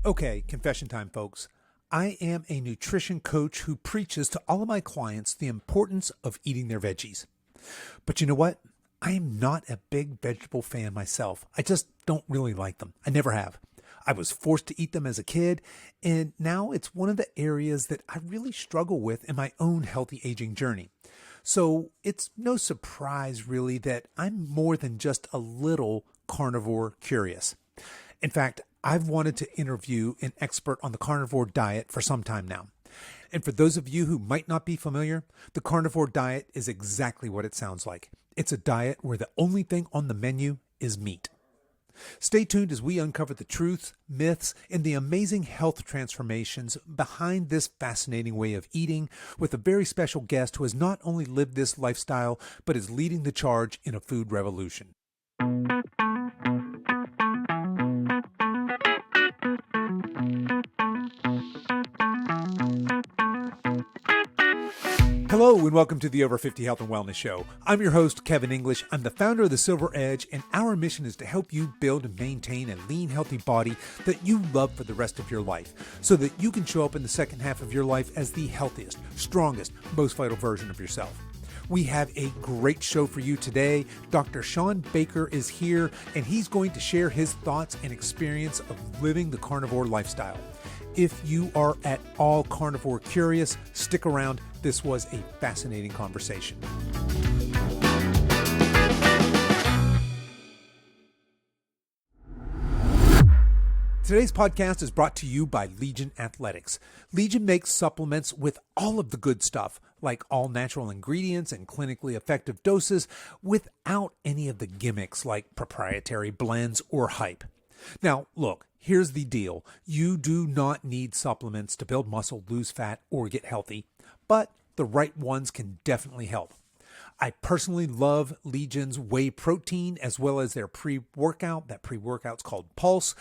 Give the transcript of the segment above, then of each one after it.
Okay, confession time, folks. I am a nutrition coach who preaches to all of my clients the importance of eating their veggies. But you know what? I am not a big vegetable fan myself. I just don't really like them. I never have. I was forced to eat them as a kid, and now it's one of the areas that I really struggle with in my own healthy aging journey. So it's no surprise, really, that I'm more than just a little carnivore curious. In fact, I've wanted to interview an expert on the carnivore diet for some time now. And for those of you who might not be familiar, the carnivore diet is exactly what it sounds like. It's a diet where the only thing on the menu is meat. Stay tuned as we uncover the truths, myths, and the amazing health transformations behind this fascinating way of eating with a very special guest who has not only lived this lifestyle, but is leading the charge in a food revolution. Hello and welcome to the Over 50 Health and Wellness Show. I'm your host, Kevin English. I'm the founder of the Silver Edge, and our mission is to help you build and maintain a lean, healthy body that you love for the rest of your life, so that you can show up in the second half of your life as the healthiest, strongest, most vital version of yourself. We have a great show for you today. Dr. Shawn Baker is here, and he's going to share his thoughts and experience of living the carnivore lifestyle. If you are at all carnivore curious, stick around. This was a fascinating conversation. Today's podcast is brought to you by Legion Athletics. Legion makes supplements with all of the good stuff, like all natural ingredients and clinically effective doses, without any of the gimmicks like proprietary blends or hype. Now, look, here's the deal. You do not need supplements to build muscle, lose fat, or get healthy, but the right ones can definitely help. I personally love Legion's whey protein as well as their pre-workout. That pre-workout's called Pulse.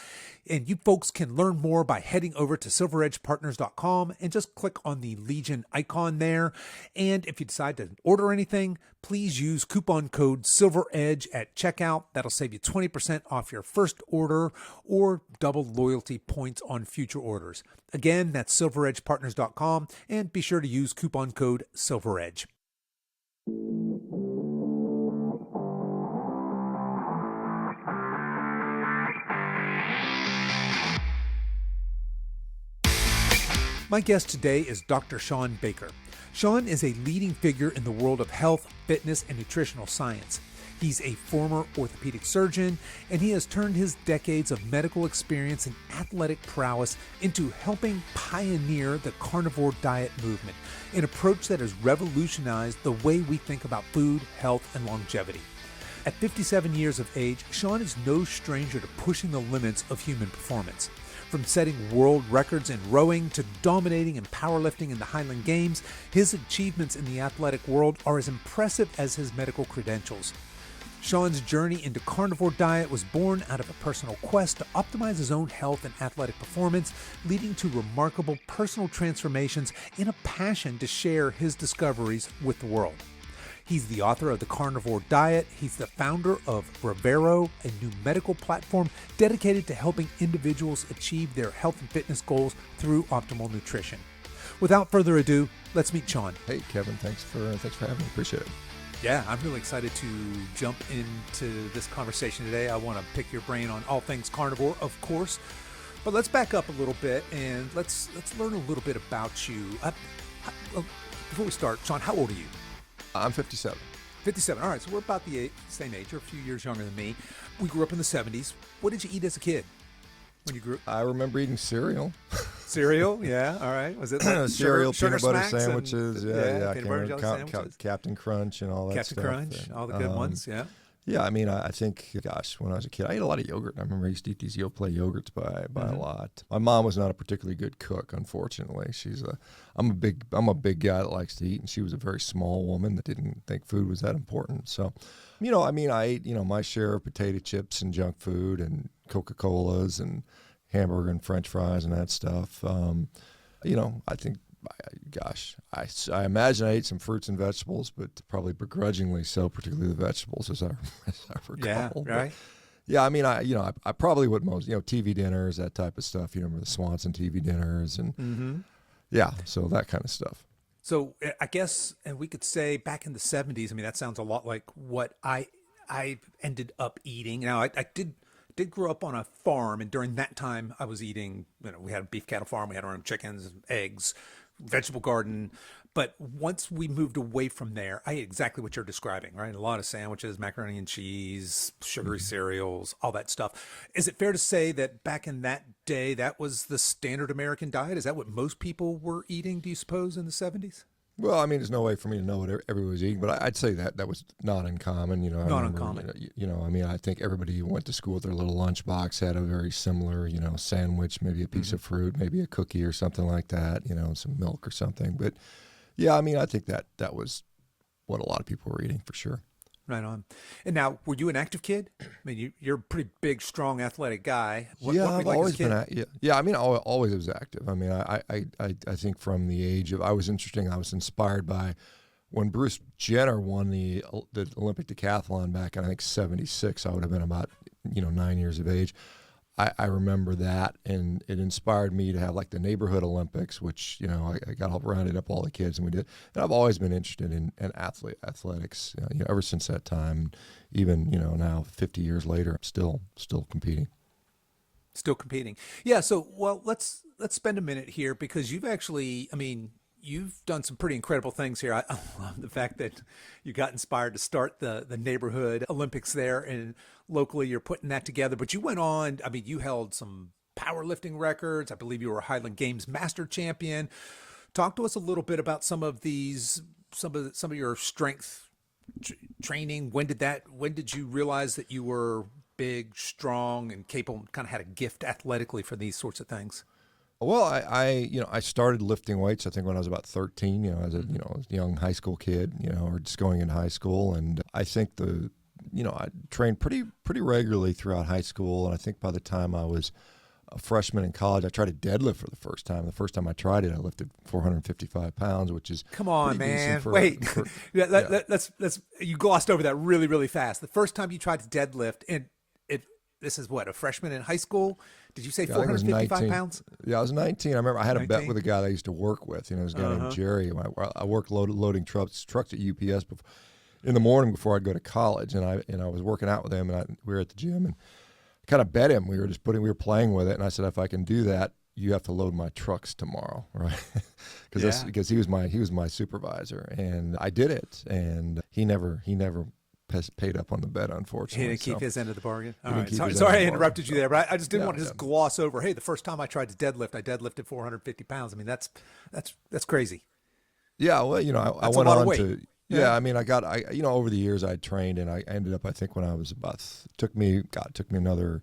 And you folks can learn more by heading over to silveredgepartners.com and just click on the Legion icon there. And if you decide to order anything, please use coupon code SILVEREDGE at checkout. That'll save you 20% off your first order or double loyalty points on future orders. Again, that's silveredgepartners.com, and be sure to use coupon code SILVEREDGE. My guest today is Dr. Shawn Baker. Shawn is a leading figure in the world of health, fitness, and nutritional science. He's a former orthopedic surgeon, and he has turned his decades of medical experience and athletic prowess into helping pioneer the carnivore diet movement, an approach that has revolutionized the way we think about food, health, and longevity. At 57 years of age, Shawn is no stranger to pushing the limits of human performance. From setting world records in rowing to dominating in powerlifting in the Highland Games, his achievements in the athletic world are as impressive as his medical credentials. Shawn's journey into carnivore diet was born out of a personal quest to optimize his own health and athletic performance, leading to remarkable personal transformations and a passion to share his discoveries with the world. He's the author of the Carnivore Diet. He's the founder of Rivero, a new medical platform dedicated to helping individuals achieve their health and fitness goals through optimal nutrition. Without further ado, let's meet Shawn. Hey, Kevin, thanks for having me. Appreciate it. Yeah, I'm really excited to jump into this conversation today. I want to pick your brain on all things carnivore, of course. But let's back up a little bit and let's learn a little bit about you. Before we start, Shawn, how old are you? I'm 57. 57. All right, so we're about the same age. You're a few years younger than me. We grew up in the 70s. What did you eat as a kid when you grew up? I remember eating cereal. Cereal? Yeah. All right. Was it like cereal, sugar peanut butter smacks sandwiches? And, Yeah. Peanut butter jelly sandwiches? Captain Crunch and all that Captain stuff. Crunch, and, all the good ones, yeah. Yeah, I mean, I think, gosh, when I was a kid, I ate a lot of yogurt. I remember I used to eat these Yoplait yogurts by a lot. My mom was not a particularly good cook, unfortunately. I'm a big guy that likes to eat, and she was a very small woman that didn't think food was that important. So, I ate, my share of potato chips and junk food and Coca-Colas and hamburger and French fries and that stuff. I think, gosh, I imagine I ate some fruits and vegetables, but probably begrudgingly so, particularly the vegetables, as I recall. Yeah, right. Yeah, I mean, I probably would most, TV dinners, that type of stuff. You remember the Swanson TV dinners and yeah, so that kind of stuff. So I guess, and we could say back in the 70s, I mean, that sounds a lot like what I ended up eating. Now, I did grow up on a farm, and during that time, I was eating, we had a beef cattle farm, we had our own chickens, eggs, vegetable garden. But once we moved away from there, I ate exactly what you're describing, right? A lot of sandwiches, macaroni and cheese, sugary cereals, all that stuff. Is it fair to say that back in that day, that was the standard American diet? Is that what most people were eating, do you suppose, in the 70s? Well, I mean, there's no way for me to know what everybody was eating, but I'd say that was not uncommon. I Not remember, uncommon. I mean, I think everybody who went to school with their little lunchbox had a very similar, sandwich, maybe a piece of fruit, maybe a cookie or something like that, some milk or something. But yeah, I mean, I think that was what a lot of people were eating for sure. Right on. And now, were you an active kid? I mean, you're a pretty big, strong, athletic guy. What were I've you like always as a kid? been. Yeah. I mean, I always was active. I mean, I think from the age of I was inspired by when Bruce Jenner won the Olympic decathlon back in I think '76. I would have been about 9 years of age. I remember that, and it inspired me to have like the neighborhood Olympics, which I got all rounded up all the kids, and we did. And I've always been interested in athletics, ever since that time. Even now, 50 years later, I'm still competing. Still competing. Yeah. So, well, let's spend a minute here because you've actually, I mean, you've done some pretty incredible things here. I love the fact that you got inspired to start the neighborhood Olympics there, and locally you're putting that together. But you went on, I mean, you held some powerlifting records. I believe you were a Highland Games master champion. Talk to us a little bit about some of your strength training. When did you realize that you were big, strong, and capable, kind of had a gift athletically for these sorts of things? Well, I started lifting weights, I think, when I was about 13, as a young high school kid, or just going into high school. And I think I trained pretty regularly throughout high school. And I think by the time I was a freshman in college, I tried to deadlift for the first time. The first time I tried it, I lifted 455 pounds, which is come on, man. Wait, let's you glossed over that really, really fast. The first time you tried to deadlift, and this is what, a freshman in high school? Did you say 455 pounds? Yeah, I was 19. I remember I had 19? a bet with a guy that I used to work with. This guy named Jerry. I worked loading trucks at UPS in the morning before I'd go to college, and I was working out with him, and we were at the gym, and kind of bet him. We were playing with it, and I said, if I can do that, you have to load my trucks tomorrow, right? Because he was my supervisor, and I did it, and he never paid up on the bet, unfortunately. He didn't keep his end of the bargain. All right. Sorry I interrupted you there, but I just didn't want to just gloss over. Hey, the first time I tried to deadlift, I deadlifted 450 pounds. I mean, that's crazy. Yeah, well, I That's went a lot of on weight. to. Yeah, I mean, over the years I trained, and I ended up, I think, when I was about, took me another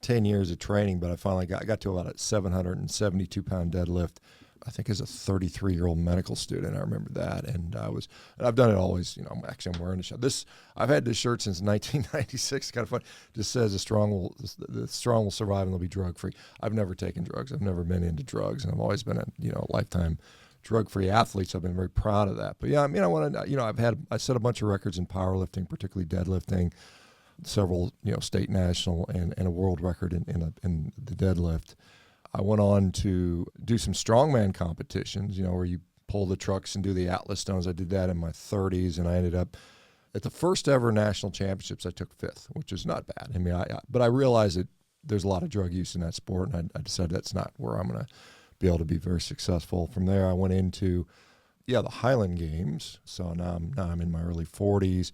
10 years of training, but I finally got to about a 772 pound deadlift. I think as a 33-year-old medical student, I remember that, and I've done it always. I'm wearing the shirt. I've had this shirt since 1996. Kind of fun. Just says the strong will survive and they'll be drug free. I've never taken drugs. I've never been into drugs, and I've always been a lifetime drug-free athlete. So I've been very proud of that. But yeah, I mean, I set a bunch of records in powerlifting, particularly deadlifting, several state, national, and a world record in the deadlift. I went on to do some strongman competitions, where you pull the trucks and do the Atlas stones. I did that in my 30s, and I ended up at the first ever national championships. I took 5th, which is not bad. I mean, but I realized that there's a lot of drug use in that sport, and I decided that's not where I'm going to be able to be very successful. From there, I went into the Highland Games. So now I'm in my early 40s.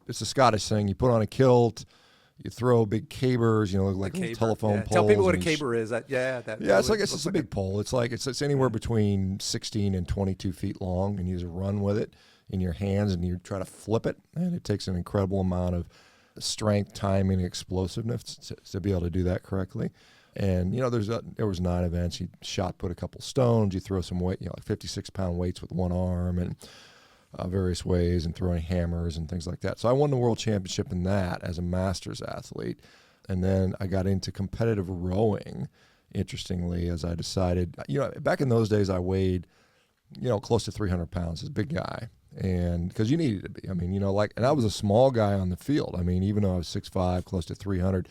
It's a Scottish thing. You put on a kilt. You throw big cabers, like little telephone poles. Tell people what a caber is. It's just a big pole. It's anywhere between 16 and 22 feet long, and you just run with it in your hands, and you try to flip it, and it takes an incredible amount of strength, timing, and explosiveness to be able to do that correctly. And there was 9 events. You shot put a couple stones. You throw some weight, like 56-pound weights with one arm, and various ways, and throwing hammers and things like that. So I won the world championship in that as a masters athlete. And then I got into competitive rowing, interestingly, as I decided, back in those days I weighed, close to 300 pounds, as a big guy. and because you needed to be. I mean, and I was a small guy on the field. I mean, even though I was 6'5", close to 300,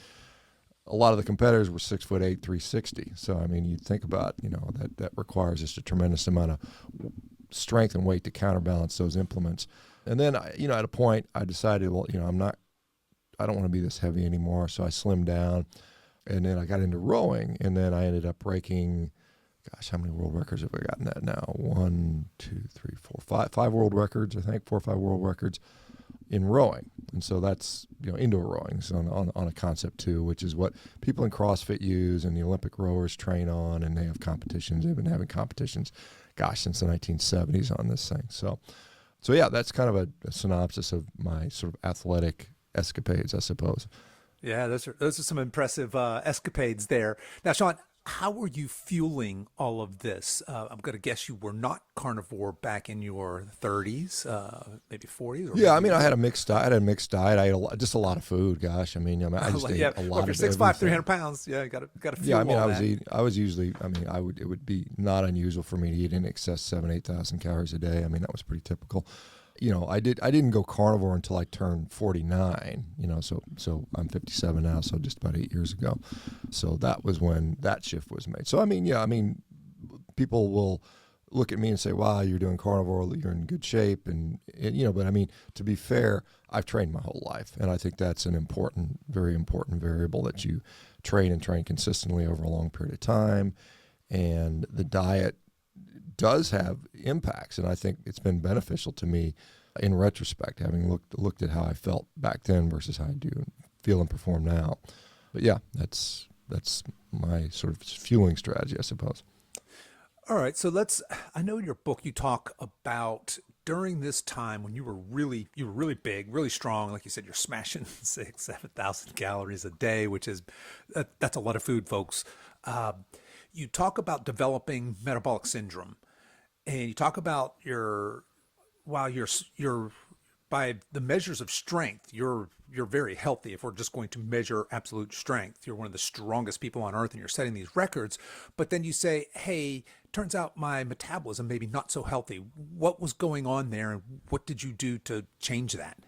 a lot of the competitors were 6'8", 360. So I mean, you think about that requires just a tremendous amount of strength and weight to counterbalance those implements. And then at a point I decided, well, I don't want to be this heavy anymore. So I slimmed down, and then I got into rowing, and then I ended up breaking, gosh, how many world records have I gotten that now? 1, 2, 3, 4, 5 world records, I think, 4 or 5 world records in rowing. And so that's, indoor rowing, so on a Concept 2, which is what people in CrossFit use and the Olympic rowers train on, and they have competitions. They've been having competitions, gosh, since the 1970s on this thing. So yeah, that's kind of a synopsis of my sort of athletic escapades, I suppose. Yeah, those are some impressive escapades there. Now, Shawn, how were you fueling all of this? I'm going to guess you were not carnivore back in your 30s, maybe 40s. Or yeah, I mean, I had a mixed diet. I ate just a lot of food. Gosh, I mean, I just ate a lot if of you're 6'5", everything. 300 pounds, yeah, got to fuel. Yeah, I mean, all it would be not unusual for me to eat in excess 7,000-8,000 calories a day. I mean, that was pretty typical. I didn't go carnivore until I turned 49, so I'm 57 now, so just about 8 years ago. So that was when that shift was made. So, I mean, people will look at me and say, wow, you're doing carnivore, you're in good shape. And but I mean, to be fair, I've trained my whole life. And I think that's an important, very important variable, that you train consistently over a long period of time. And the diet does have impacts, and I think it's been beneficial to me in retrospect, having looked at how I felt back then versus how I do feel and perform now. But yeah, that's my sort of fueling strategy, I suppose. All right, so I know in your book you talk about during this time when you were really big, really strong. Like you said, you're smashing 6,000-7,000 calories a day, which is that's a lot of food, folks. You talk about developing metabolic syndrome, and you talk about you're by the measures of strength, you're very healthy. If we're just going to measure absolute strength, you're one of the strongest people on earth, and you're setting these records. But then you say, hey, turns out my metabolism maybe not so healthy. What was going on there, and what did you do to change that?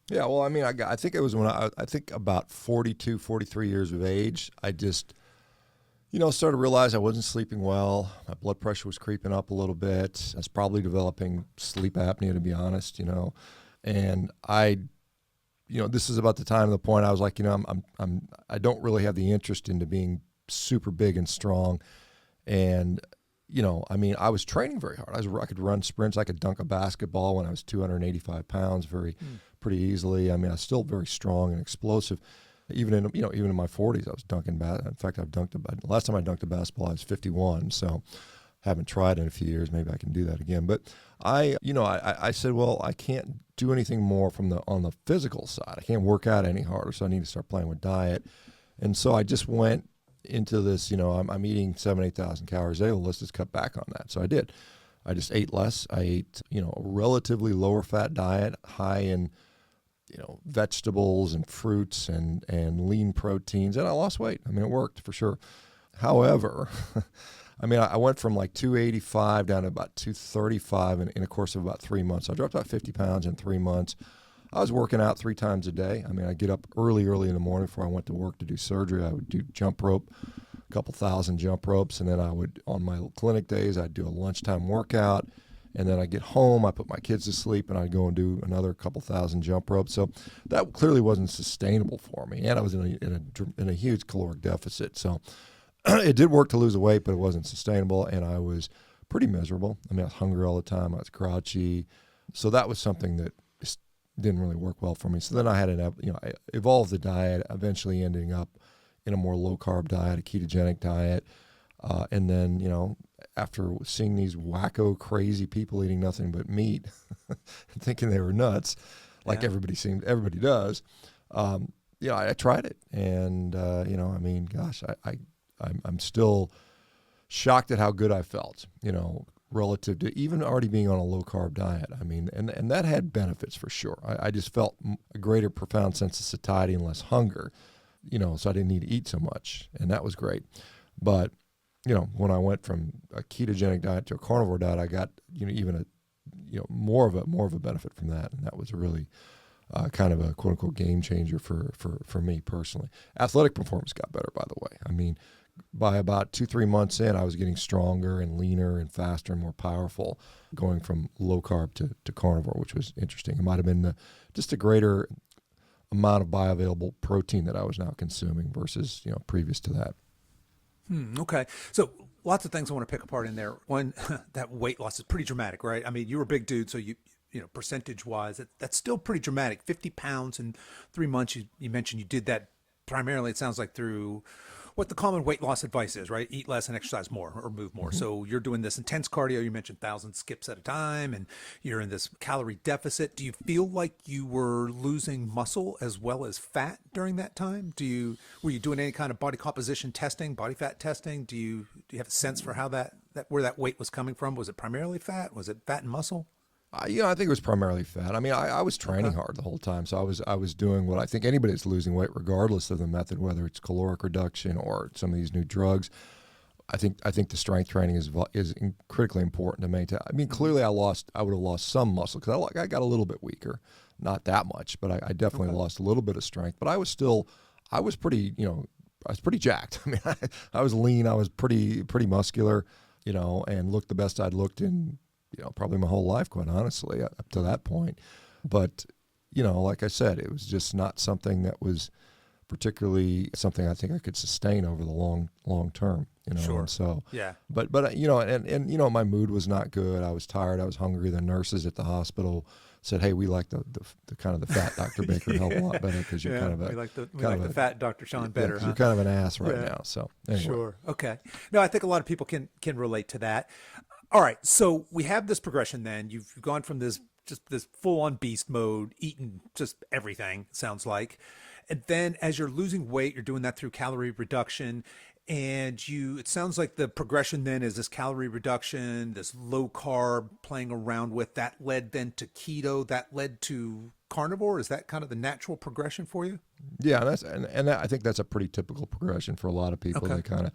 Yeah, well, I mean, I think it was when I think about 42, 43 years of age, I just started to realize I wasn't sleeping well. My blood pressure was creeping up a little bit. I was probably developing sleep apnea, to be honest, And this is about the point I was like, I don't really have the interest into being super big and strong. And, I mean, I was training very hard. I could run sprints. I could dunk a basketball when I was 285 pounds pretty easily. I mean, I was still very strong and explosive. Even in my 40s, I was dunking. In fact, last time I dunked a basketball, I was 51. So, haven't tried in a few years. Maybe I can do that again. But I said, well, I can't do anything more on the physical side. I can't work out any harder. So I need to start playing with diet. And so I just went into this. I'm eating 7,000-8,000 calories a day. Well, let's just cut back on that. So I did. I just ate less. I ate a relatively lower fat diet, high in vegetables and fruits and lean proteins, and I lost weight. I mean, it worked for sure. However, I mean, I went from like 285 down to about 235 in a course of about 3 months. I dropped about 50 pounds in 3 months. I was working out 3 times a day. I mean, I'd get up early in the morning before I went to work to do surgery. I would do jump rope, a couple thousand jump ropes, and then I would, on my clinic days, I'd do a lunchtime workout. And then I get home, I put my kids to sleep, and I'd go and do another couple thousand jump ropes. So that clearly wasn't sustainable for me, and I was in a huge caloric deficit. So it did work to lose the weight, but it wasn't sustainable, and I was pretty miserable. I mean, I was hungry all the time. I was grouchy. So that was something that just didn't really work well for me. So then I had I evolved the diet, eventually ending up in a more low carb diet, a ketogenic diet, and then after seeing these wacko, crazy people eating nothing but meat, thinking they were nuts, like everybody does. I tried it, and I mean, gosh, I'm still shocked at how good I felt, relative to even already being on a low carb diet. I mean, and that had benefits for sure. I just felt a greater, profound sense of satiety and less hunger, so I didn't need to eat so much, and that was great. But when I went from a ketogenic diet to a carnivore diet, I got, even more of a benefit from that, and that was really kind of a quote unquote game changer for me personally. Athletic performance got better, by the way. I mean, by about 2-3 months in, I was getting stronger and leaner and faster and more powerful, going from low carb to carnivore, which was interesting. It might have been just a greater amount of bioavailable protein that I was now consuming versus previous to that. Okay. So lots of things I want to pick apart in there. One, that weight loss is pretty dramatic, right? I mean, you were a big dude, so percentage wise, that's still pretty dramatic. 50 pounds in 3 months. You mentioned you did that primarily, it sounds like, through what the common weight loss advice is, right? Eat less and exercise more, or move more. Mm-hmm. So you're doing this intense cardio. You mentioned 1,000 skips at a time, and you're in this calorie deficit. Do you feel like you were losing muscle as well as fat during that time? Were you doing any kind of body composition testing, body fat testing? Do you have a sense for how where that weight was coming from? Was it primarily fat? Was it fat and muscle? I think it was primarily fat. I mean, I was training hard the whole time, so I was doing what I think anybody that's losing weight, regardless of the method, whether it's caloric reduction or some of these new drugs. I think the strength training is critically important to maintain. I mean, clearly I would have lost some muscle because I got a little bit weaker, not that much, but I definitely lost a little bit of strength. But I was pretty jacked. I mean, I was lean. I was pretty muscular, and looked the best I'd looked in probably my whole life, quite honestly, up to that point. But, like I said, it was just not something that was particularly something I think I could sustain over the long term, Sure. And so, yeah. But my mood was not good. I was tired. I was hungry. The nurses at the hospital said, "Hey, we like the kind of the fat Dr. Baker help a lot better because you're kind of the fat Dr. Shawn better. You're kind of an ass right now." So anyway. Sure. Okay. No, I think a lot of people can relate to that. All right, so we have this progression then. You've gone from this full-on beast mode, eating just everything, sounds like. And then as you're losing weight, you're doing that through calorie reduction. And it sounds like the progression then is this calorie reduction, this low carb playing around with, that led then to keto, that led to carnivore. Is that kind of the natural progression for you? Yeah, and I think that's a pretty typical progression for a lot of people. Okay. They kind of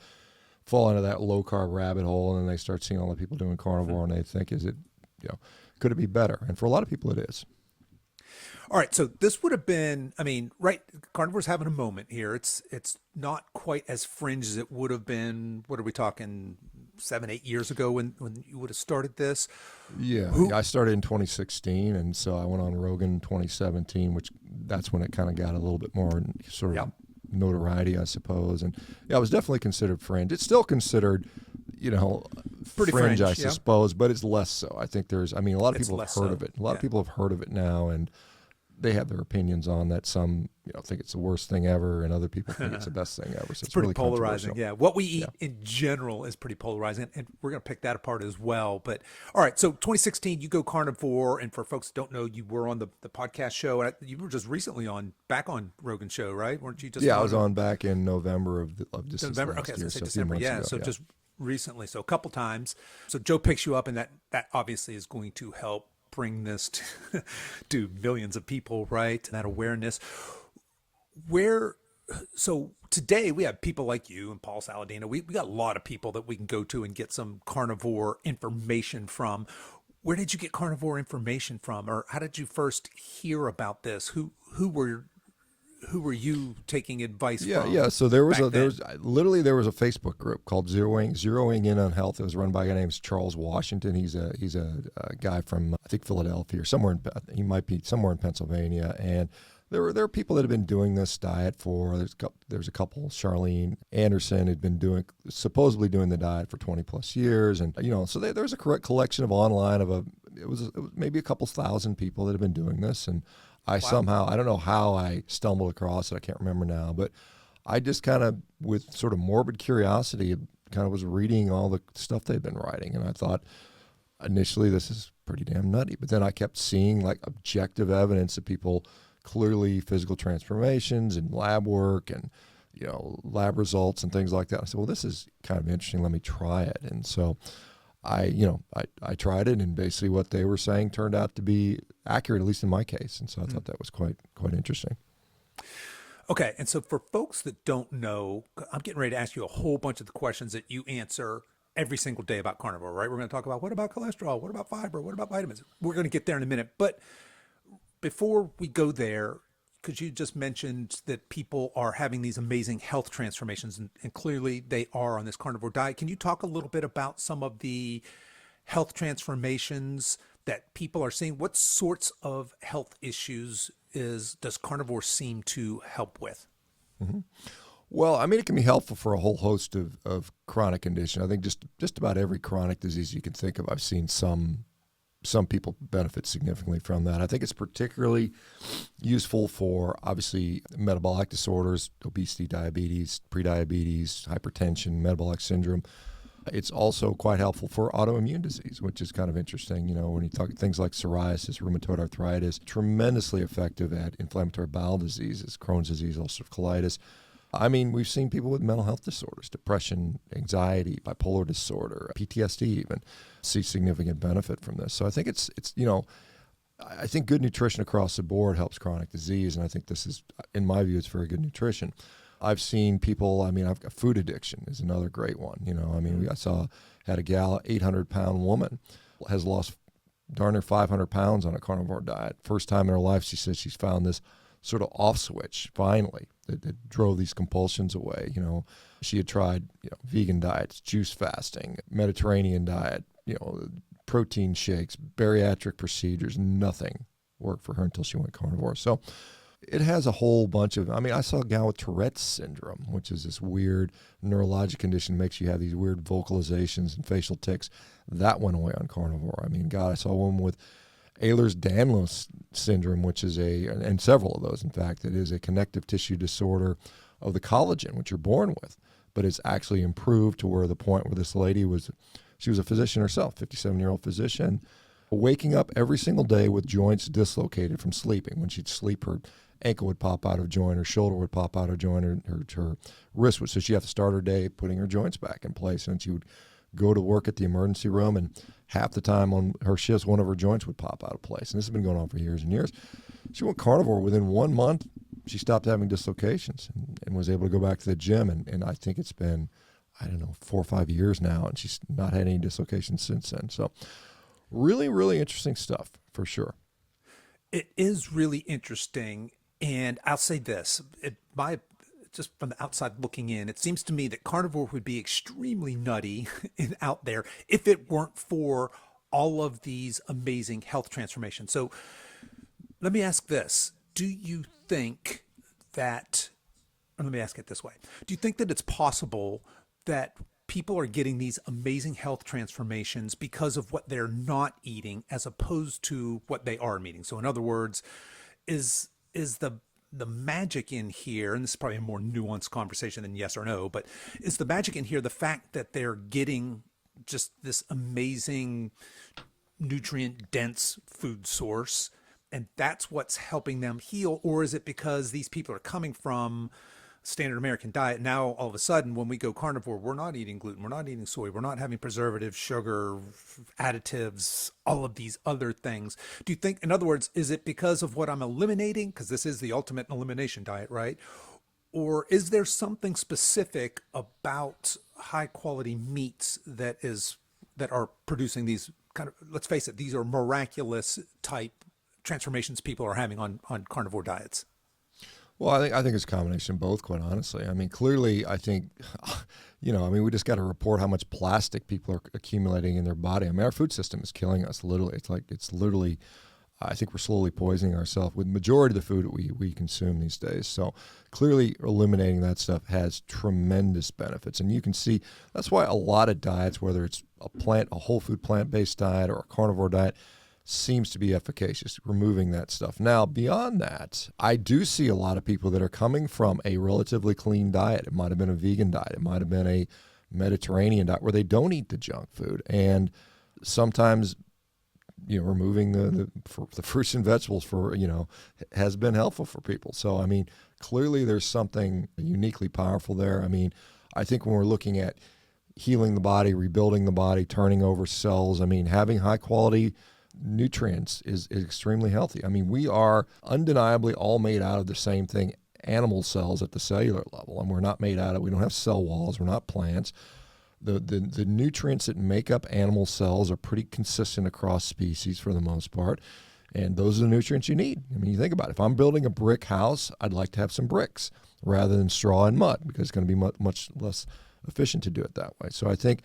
fall into that low carb rabbit hole, and then they start seeing all the people doing carnivore, and they think, could it be better? And for a lot of people, it is. All right, so this would have been, right, carnivore's having a moment here. It's not quite as fringe as it would have been. What are we talking, 7-8 years ago when you would have started this? Yeah, I started in 2016, and so I went on Rogan in 2017, which that's when it kind of got a little bit more sort of notoriety, I suppose. And yeah, it was definitely considered fringe. It's still considered, pretty fringe, I suppose, but it's less so. I think a lot of people have heard of it. A lot of people have heard of it now, and they have their opinions on that. Some, think it's the worst thing ever, and other people think it's the best thing ever. So it's pretty really polarizing. Yeah, what we eat in general is pretty polarizing, and we're going to pick that apart as well. But all right, so 2016, you go carnivore, and for folks that don't know, you were on the podcast show, and you were just recently back on Rogan's show, right? Weren't you just? Yeah, I was on back in November of just November. Last Okay, year, so so December. Yeah, so just recently, so a couple times. So Joe picks you up, and that obviously is going to help bring this to millions of people, right? And that awareness. So today we have people like you and Paul Saladino. We got a lot of people that we can go to and get some carnivore information from. Where did you get carnivore information from, or how did you first hear about this? Who were you taking advice from? Yeah. So there was a Facebook group called Zeroing In on Health. It was run by a guy named Charles Washington. He's a guy from, I think, Philadelphia, or he might be somewhere in Pennsylvania. And there were people that had been doing this diet there's a couple, Charlene Anderson, had been supposedly doing the diet for 20 plus years. And, so there was a correct collection of online it was maybe a couple thousand people that had been doing this. And somehow, I don't know how I stumbled across it, I can't remember now, but I just kind of, with sort of morbid curiosity, kind of was reading all the stuff they'd been writing. And I thought, initially, this is pretty damn nutty. But then I kept seeing like objective evidence of people, clearly physical transformations and lab work and, lab results and things like that. I said, well, this is kind of interesting. Let me try it. And so I tried it, and basically what they were saying turned out to be accurate, at least in my case. And so I thought that was quite interesting. Okay. And so for folks that don't know, I'm getting ready to ask you a whole bunch of the questions that you answer every single day about carnivore, right? We're going to talk about what about cholesterol? What about fiber? What about vitamins? We're going to get there in a minute. But before we go there, because you just mentioned that people are having these amazing health transformations, and clearly they are on this carnivore diet. Can you talk a little bit about some of the health transformations that people are seeing? What sorts of health issues does carnivore seem to help with? Mm-hmm. Well, I mean, it can be helpful for a whole host of chronic conditions. I think just about every chronic disease you can think of, I've seen some people benefit significantly from that. I think it's particularly useful for, obviously, metabolic disorders, obesity, diabetes, prediabetes, hypertension, metabolic syndrome. It's also quite helpful for autoimmune disease, which is kind of interesting. You know, when you talk things like psoriasis, rheumatoid arthritis, tremendously effective at inflammatory bowel diseases, Crohn's disease, ulcerative colitis. I mean, we've seen people with mental health disorders, depression, anxiety, bipolar disorder, PTSD even, see significant benefit from this. So I think it's I think good nutrition across the board helps chronic disease, and I think this is, in my view, it's very good nutrition. I've seen people, I've got food addiction is another great one. Had a gal, 800-pound woman, has lost darn near 500 pounds on a carnivore diet. First time in her life, she says she's found this sort of off switch, finally, that drove these compulsions away. You know, she had tried, vegan diets, juice fasting, Mediterranean diet, protein shakes, bariatric procedures, nothing worked for her until she went carnivore. So it has a whole bunch of, I saw a gal with Tourette's syndrome, which is this weird neurologic condition that makes you have these weird vocalizations and facial tics. That went away on carnivore. I saw a woman with Ehlers-Danlos syndrome, which is and several of those, in fact, it is a connective tissue disorder of the collagen, which you're born with, but it's actually improved to where the point where this lady she was a physician herself, 57-year-old physician, waking up every single day with joints dislocated from sleeping. When she'd sleep, her ankle would pop out of joint, her shoulder would pop out of joint, her wrist would. So she'd have to start her day putting her joints back in place, and she would go to work at the emergency room, and half the time on her shifts, one of her joints would pop out of place. And this has been going on for years and years. She went carnivore. Within 1 month, she stopped having dislocations and was able to go back to the gym. And I think it's been, 4 or 5 years now, and she's not had any dislocations since then. So really, really interesting stuff for sure. It is really interesting. And I'll say this, just from the outside looking in, it seems to me that carnivore would be extremely nutty and out there if it weren't for all of these amazing health transformations. So let me ask this. Do you think that, or let me ask it this way. Do you think that it's possible that people are getting these amazing health transformations because of what they're not eating as opposed to what they are eating? So in other words, is the magic in here, and this is probably a more nuanced conversation than yes or no, but is the magic in here the fact that they're getting just this amazing nutrient dense food source and that's what's helping them heal? Or is it because these people are coming from standard American diet? Now, all of a sudden, when we go carnivore, we're not eating gluten, we're not eating soy, we're not having preservatives, sugar, additives, all of these other things. Do you think, in other words, is it because of what I'm eliminating? Because this is the ultimate elimination diet, right? Or is there something specific about high quality meats that are producing these kind of, let's face it, these are miraculous type transformations people are having on carnivore diets? Well, I think it's a combination of both, quite honestly. Clearly, I think, we just got to report how much plastic people are accumulating in their body. Our food system is killing us, literally. It's literally, I think we're slowly poisoning ourselves with the majority of the food that we consume these days. So clearly eliminating that stuff has tremendous benefits. And you can see, that's why a lot of diets, whether it's a whole food plant-based diet or a carnivore diet, seems to be efficacious, removing that stuff. Now, beyond that, I do see a lot of people that are coming from a relatively clean diet. It might have been a vegan diet. It might have been a Mediterranean diet where they don't eat the junk food. And sometimes, removing the fruits and vegetables has been helpful for people. So, clearly there's something uniquely powerful there. I think when we're looking at healing the body, rebuilding the body, turning over cells, having high quality nutrients is extremely healthy. We are undeniably all made out of the same thing, animal cells at the cellular level, and we don't have cell walls, we're not plants, The nutrients that make up animal cells are pretty consistent across species for the most part. And those are the nutrients you need. I mean, you think about it. If I'm building a brick house, I'd like to have some bricks rather than straw and mud because it's going to be much less efficient to do it that way. So I think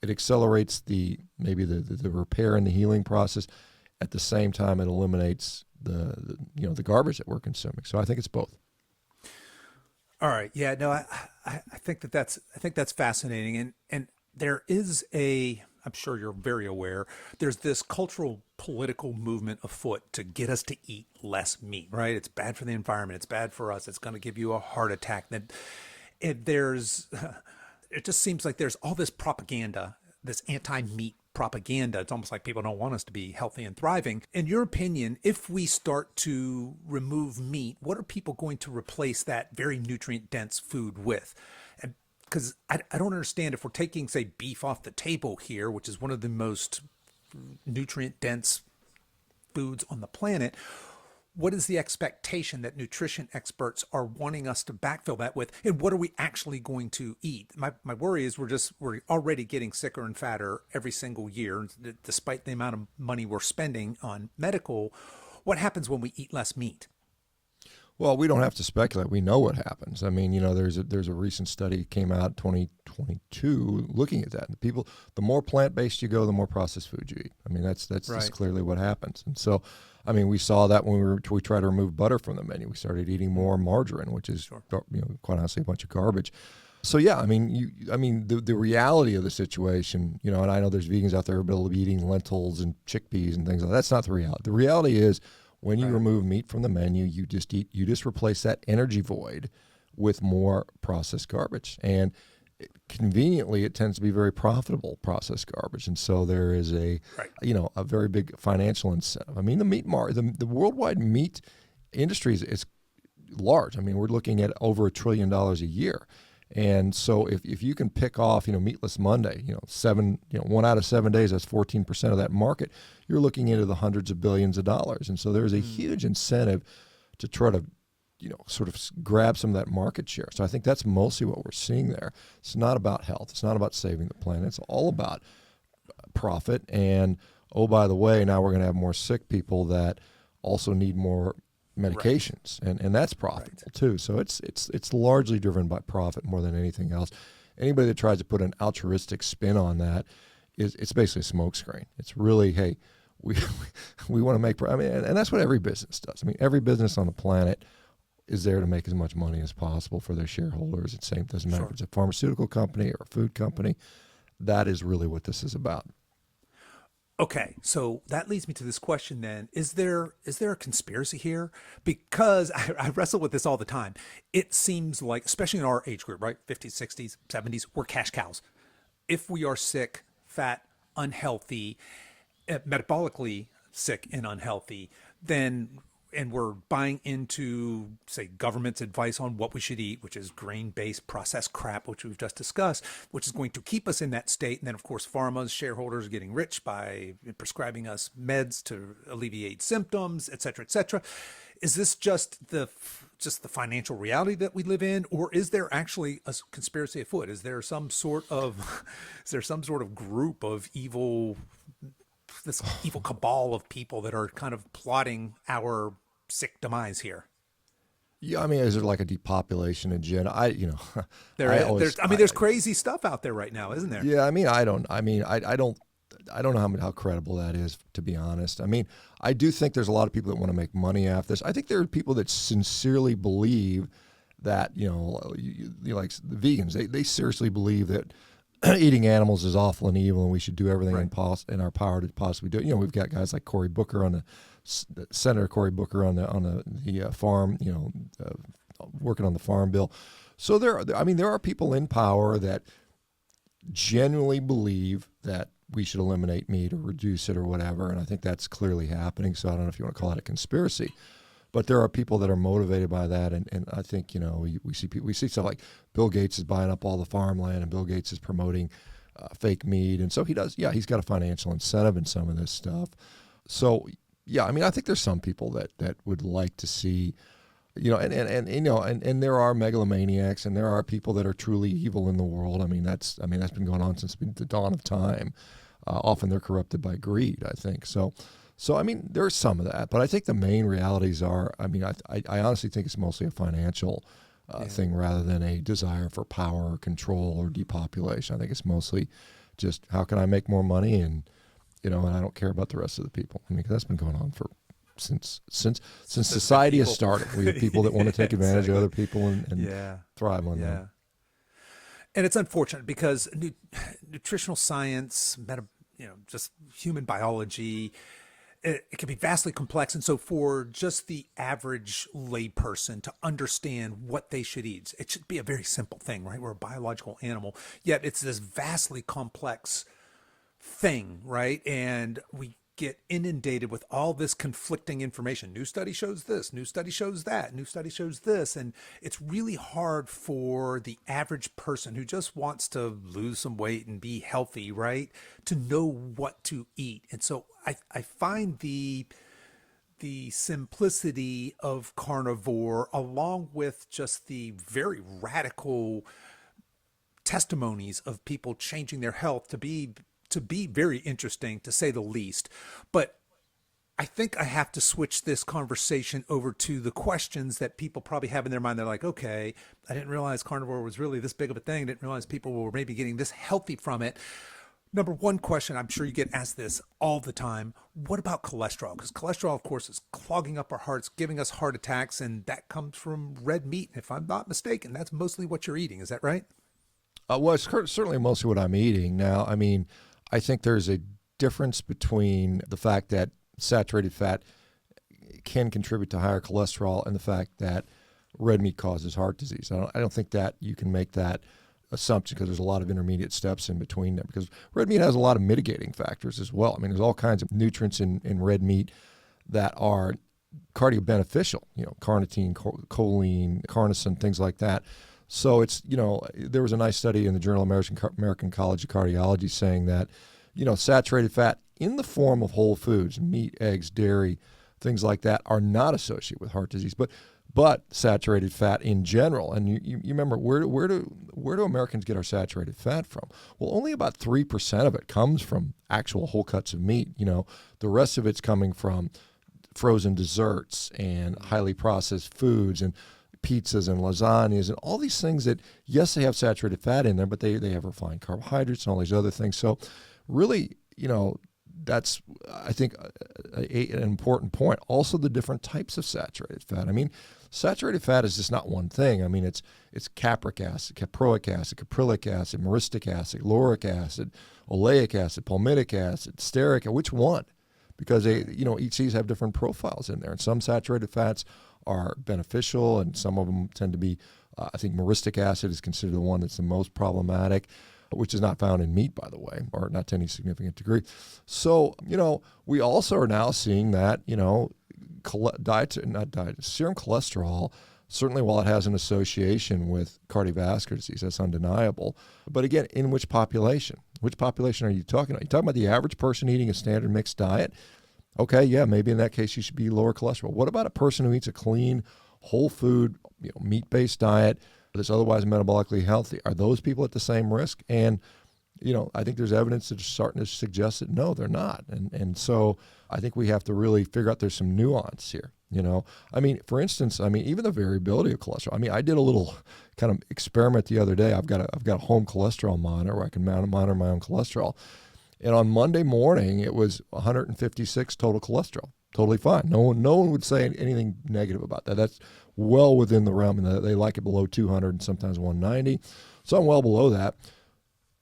it accelerates maybe the repair and the healing process. At the same time, it eliminates the garbage that we're consuming. So I think it's both. All right. Yeah. No. I think that's fascinating, and there is I'm sure you're very aware, there's this cultural political movement afoot to get us to eat less meat, right? It's bad for the environment. It's bad for us. It's going to give you a heart attack. It just seems like there's all this propaganda, this anti-meat propaganda. It's almost like people don't want us to be healthy and thriving. In your opinion, if we start to remove meat, what are people going to replace that very nutrient-dense food with? Because I don't understand, if we're taking, say, beef off the table here, which is one of the most nutrient-dense foods on the planet, what is the expectation that nutrition experts are wanting us to backfill that with, and what are we actually going to eat? My worry is we're already getting sicker and fatter every single year, despite the amount of money we're spending on medical. What happens when we eat less meat? Well, we don't have to speculate. We know what happens. I mean, there's a recent study that came out 2022 looking at that. The more plant-based you go, the more processed food you eat. I mean, that's right. Just clearly what happens. And so, I mean, we saw that when we tried to remove butter from the menu. We started eating more margarine, which is quite honestly a bunch of garbage. So yeah, I mean, the reality of the situation, and I know there's vegans out there who will be eating lentils and chickpeas and things like that. That's not the reality. The reality is, when you remove meat from the menu, you just replace that energy void with more processed garbage. And conveniently, it tends to be very profitable processed garbage. And so there is a very big financial incentive. I mean, the worldwide meat industry is large. I mean, we're looking at over $1 trillion a year. And so if you can pick off, Meatless Monday, 1 out of 7 days, that's 14% of that market, you're looking into the hundreds of billions of dollars. And so there's a huge incentive to try to, sort of grab some of that market share. So I think that's mostly what we're seeing there. It's not about health. It's not about saving the planet. It's all about profit. And, oh, by the way, now we're going to have more sick people that also need more medications, and that's profitable too. So it's largely driven by profit more than anything else. Anybody that tries to put an altruistic spin on that it's basically a smokescreen. It's really, hey, we want to make. I mean, and that's what every business does. I mean, every business on the planet is there to make as much money as possible for their shareholders. It doesn't matter if it's a pharmaceutical company or a food company. That is really what this is about. Okay, so that leads me to this question then. Is there a conspiracy here? Because I wrestle with this all the time. It seems like, especially in our age group, right? 50s, 60s, 70s, we're cash cows. If we are sick, fat, unhealthy, metabolically sick and unhealthy, and we're buying into, say, government's advice on what we should eat, which is grain-based processed crap, which we've just discussed, which is going to keep us in that state. And then, of course, pharma's shareholders are getting rich by prescribing us meds to alleviate symptoms, et cetera, et cetera. Is this just the financial reality that we live in, or is there actually a conspiracy afoot? Is there some sort of group of this evil cabal of people that are kind of plotting our sick demise here? Yeah, I mean, is there like a depopulation agenda? There's crazy stuff out there right now, isn't there? Yeah, I mean, I don't know how credible that is, to be honest. I mean, I do think there's a lot of people that want to make money off this. I think there are people that sincerely believe that, like the vegans, they seriously believe that eating animals is awful and evil, and we should do everything in our power to possibly do it. We've got guys like Cory Booker Senator Cory Booker on the farm, working on the farm bill. So there are people in power that genuinely believe that we should eliminate meat or reduce it or whatever, and I think that's clearly happening. So I don't know if you want to call it a conspiracy. But there are people that are motivated by that, and I think we see stuff like Bill Gates is buying up all the farmland, and Bill Gates is promoting fake meat, and so he does. Yeah, he's got a financial incentive in some of this stuff. So yeah, I mean, I think there's some people that would like to see and there are megalomaniacs, and there are people that are truly evil in the world. That's been going on since the dawn of time. Often they're corrupted by greed, I think. So there's some of that, but I think the main realities are, I honestly think it's mostly a financial thing rather than a desire for power or control or depopulation. I think it's mostly just how can I make more money, and and I don't care about the rest of the people. 'Cause that's been going on for since society has started. We have people that want to take advantage of other people and thrive on them. And it's unfortunate because nutritional science, just human biology, it can be vastly complex. And so for just the average layperson to understand what they should eat, it should be a very simple thing, right? We're a biological animal, yet it's this vastly complex thing, right? And we get inundated with all this conflicting information. New study shows this, new study shows that, new study shows this. And it's really hard for the average person who just wants to lose some weight and be healthy, right, to know what to eat. And so I find the simplicity of carnivore, along with just the very radical testimonies of people changing their health, to be very interesting, to say the least. But I think I have to switch this conversation over to the questions that people probably have in their mind. They're like, okay, I didn't realize carnivore was really this big of a thing. I didn't realize people were maybe getting this healthy from it. Number one question, I'm sure you get asked this all the time: what about cholesterol? Because cholesterol, of course, is clogging up our hearts, giving us heart attacks, and that comes from red meat. If I'm not mistaken, that's mostly what you're eating. Is that right? Well, it's certainly mostly what I'm eating. Now, I think there's a difference between the fact that saturated fat can contribute to higher cholesterol and the fact that red meat causes heart disease. I don't think that you can make that assumption, because there's a lot of intermediate steps in between them, because red meat has a lot of mitigating factors as well. There's all kinds of nutrients in red meat that are cardiobeneficial, carnitine, choline, carnosine, things like that. So it's, there was a nice study in the Journal of American College of Cardiology saying that, saturated fat in the form of whole foods, meat, eggs, dairy, things like that, are not associated with heart disease. But saturated fat in general, and you remember, where do Americans get our saturated fat from? Well, only about 3% of it comes from actual whole cuts of meat. The rest of it's coming from frozen desserts and highly processed foods and pizzas and lasagnas and all these things that, yes, they have saturated fat in there, but they have refined carbohydrates and all these other things. So really, that's, I think, an important point. Also, the different types of saturated fat. Saturated fat is just not one thing. It's capric acid, caproic acid, caprylic acid, myristic acid, lauric acid, oleic acid, palmitic acid, stearic acid. Which one? Because they, each of these have different profiles in there. And some saturated fats are beneficial, and some of them tend to be, I think myristic acid is considered the one that's the most problematic, which is not found in meat, by the way, or not to any significant degree. So, we also are now seeing that, serum cholesterol, certainly while it has an association with cardiovascular disease, that's undeniable. But again, in which population? Which population are you talking about? You're talking about the average person eating a standard mixed diet? Okay, yeah, maybe in that case you should be lower cholesterol. What about a person who eats a clean, whole food, meat-based diet that's otherwise metabolically healthy? Are those people at the same risk? And, I think there's evidence that's starting to suggest that no, they're not. And so I think we have to really figure out there's some nuance here. For instance, even the variability of cholesterol. I did a little kind of experiment the other day. I've got a home cholesterol monitor where I can monitor my own cholesterol. And on Monday morning, it was 156 total cholesterol. Totally fine. No one would say anything negative about that. That's well within the realm, and they like it below 200 and sometimes 190. So I'm well below that.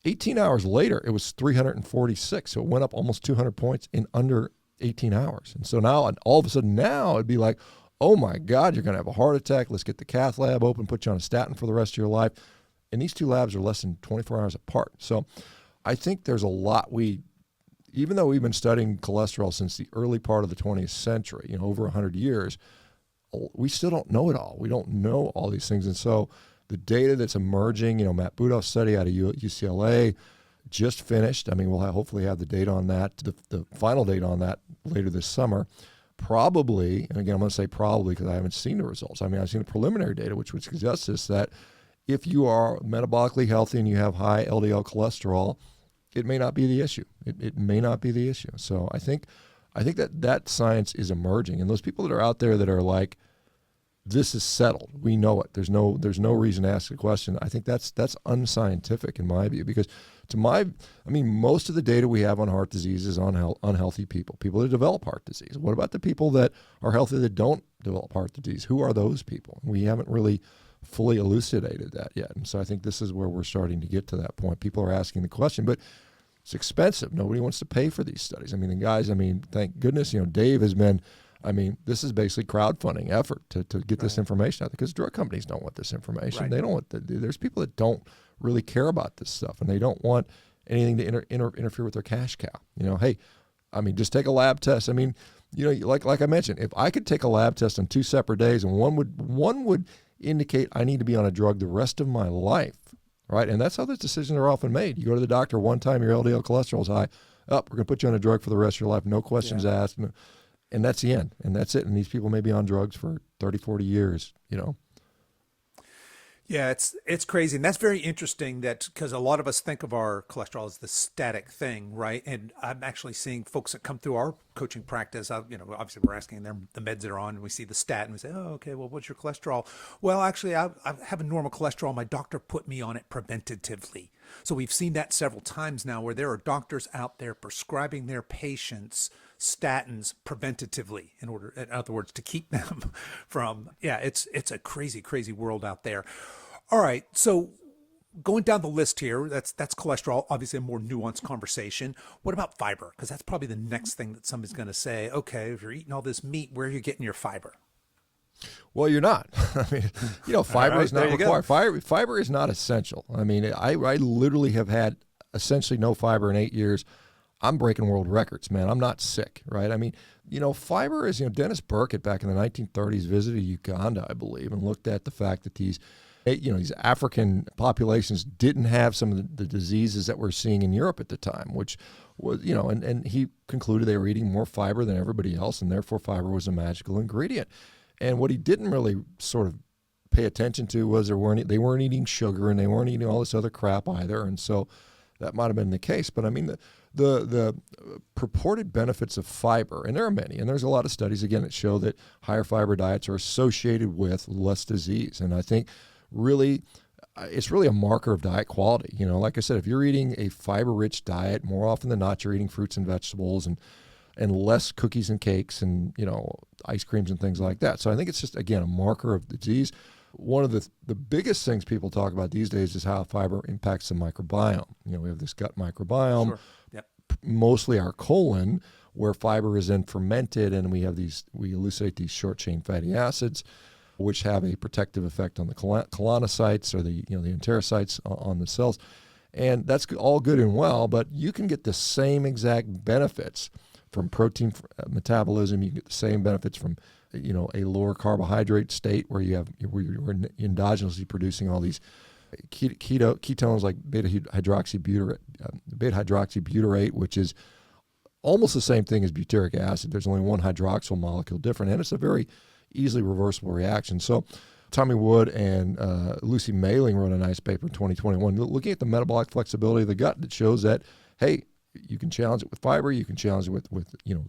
18 hours later, it was 346. So it went up almost 200 points in under 18 hours. And so now, all of a sudden now, it'd be like, oh my God, you're going to have a heart attack. Let's get the cath lab open, put you on a statin for the rest of your life. And these two labs are less than 24 hours apart. So I think there's a lot even though we've been studying cholesterol since the early part of the 20th century, over 100 years, we still don't know it all. We don't know all these things. And so the data that's emerging, Matt Budoff's study out of UCLA just finished. We'll hopefully have the data on that, the final data on that later this summer, probably, and again, I'm going to say probably because I haven't seen the results. I mean, I've seen the preliminary data, which would suggest this, that if you are metabolically healthy and you have high LDL cholesterol, it may not be the issue. It may not be the issue. So I think that science is emerging. And those people that are out there that are like, this is settled, we know it, there's no reason to ask a question, I think that's unscientific in my view, because most of the data we have on heart disease is on unhealthy people that develop heart disease. What about the people that are healthy that don't develop heart disease? Who are those people? We haven't really fully elucidated that yet. And so I think this is where we're starting to get to that point. People are asking the question, but it's expensive. Nobody wants to pay for these studies. I mean, the guys, thank goodness, Dave has been, this is basically crowdfunding effort to get this information out there, because drug companies don't want this information. Right. They don't want there's people that don't really care about this stuff, and they don't want anything to interfere with their cash cow. Hey, just take a lab test. Like I mentioned, if I could take a lab test on 2 separate days and one would indicate I need to be on a drug the rest of my life, right? And that's how those decisions are often made. You go to the doctor one time, your LDL cholesterol is high, we're going to put you on a drug for the rest of your life, no questions asked. And that's the end, and that's it. And these people may be on drugs for 30, 40 years, Yeah, it's crazy. And that's very interesting, that because a lot of us think of our cholesterol as the static thing, right? And I'm actually seeing folks that come through our coaching practice, obviously we're asking them the meds they're on, and we see the stat and we say, oh, okay, well, what's your cholesterol? Well, actually, I have a normal cholesterol. My doctor put me on it preventatively. So we've seen that several times now, where there are doctors out there prescribing their patients statins preventatively, in other words, to keep them from, it's a crazy, crazy world out there. All right. So going down the list here, that's cholesterol, obviously a more nuanced conversation. What about fiber? Because that's probably the next thing that somebody's going to say, okay, if you're eating all this meat, where are you getting your fiber? Well, you're not. Fiber is not required. Fiber is not essential. I literally have had essentially no fiber in 8 years. I'm breaking world records, man. I'm not sick, right? Fiber is, Dennis Burkitt back in the 1930s visited Uganda, I believe, and looked at the fact that these African populations didn't have some of the diseases that we're seeing in Europe at the time, which was, and he concluded they were eating more fiber than everybody else, and therefore fiber was a magical ingredient. And what he didn't really sort of pay attention to was they weren't eating sugar, and they weren't eating all this other crap either. And so that might have been the case. But the purported benefits of fiber, and there are many, and there's a lot of studies, again, that show that higher fiber diets are associated with less disease. And I think really, it's really a marker of diet quality. Like I said, if you're eating a fiber-rich diet, more often than not, you're eating fruits and vegetables and less cookies and cakes and, ice creams and things like that. So I think it's just, again, a marker of disease. One of the biggest things people talk about these days is how fiber impacts the microbiome. We have this gut microbiome, sure. Yep. Mostly our colon, where fiber is then fermented, and we elucidate these short-chain fatty acids, which have a protective effect on the colonocytes, or the enterocytes on the cells. And that's all good and well, but you can get the same exact benefits from protein metabolism. You can get the same benefits from a lower carbohydrate state, where you're endogenously producing all these ketones like beta hydroxybutyrate, which is almost the same thing as butyric acid. There's only one hydroxyl molecule different, and it's a very easily reversible reaction. So Tommy Wood and Lucy Mailing wrote a nice paper in 2021 looking at the metabolic flexibility of the gut that shows that, hey, you can challenge it with fiber, you can challenge it with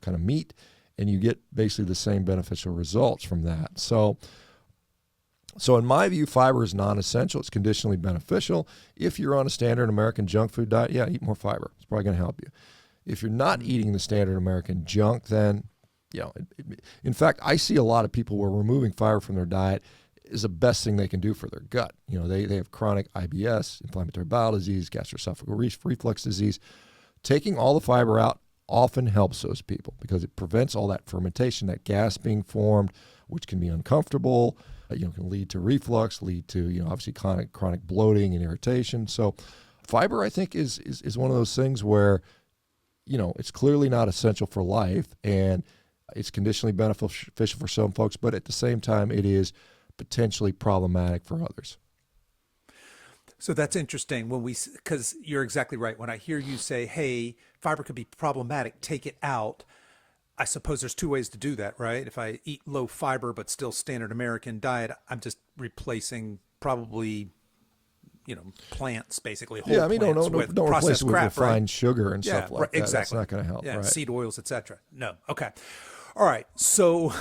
kind of meat, and you get basically the same beneficial results from that. So in my view, fiber is non-essential. It's conditionally beneficial. If you're on a standard American junk food diet, eat more fiber. It's probably going to help you. If you're not eating the standard American junk, then, in fact, I see a lot of people where removing fiber from their diet is the best thing they can do for their gut. They have chronic IBS, inflammatory bowel disease, gastroesophageal reflux disease. Taking all the fiber out often helps those people, because it prevents all that fermentation, that gas being formed, which can be uncomfortable, can lead to reflux, lead to, obviously chronic bloating and irritation. So fiber, I think, is one of those things where, it's clearly not essential for life, and it's conditionally beneficial for some folks, but at the same time, it is potentially problematic for others. So that's interesting because you're exactly right. When I hear you say, hey, fiber could be problematic, take it out, I suppose there's two ways to do that, right? If I eat low fiber but still standard American diet, I'm just replacing probably, plants, basically whole Yeah, I mean, plants don't with replace processed it with crap, right? refined sugar and Yeah, stuff like that. That's exactly. not going to help, Yeah, right? seed oils, etc. No. Okay. All right. So